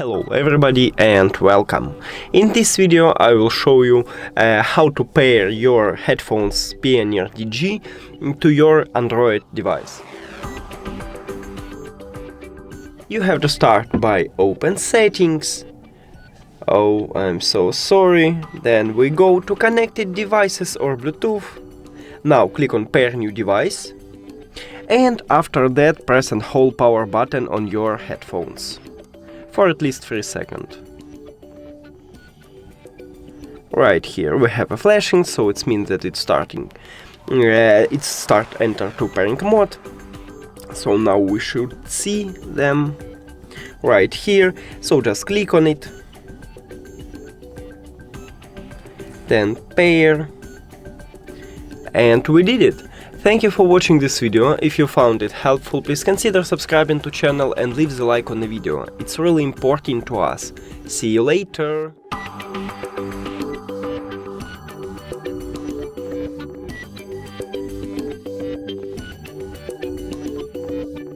Hello everybody and welcome. In this video I will show you how to pair your headphones Pioneer HDJ to your Android device. You have to start by open settings. Oh, I'm so sorry. Then we go to connected devices or Bluetooth. Now click on pair new device. And after that press and hold power button on your headphones for at least 3 seconds. Right here we have a flashing, so it means that it's starting. It's enter to pairing mode. So now we should see them right here. So just click on it, then pair, and we did it. Thank you for watching this video. If you found it helpful, please consider subscribing to channel and leave the like on the video. It's really important to us. See you later!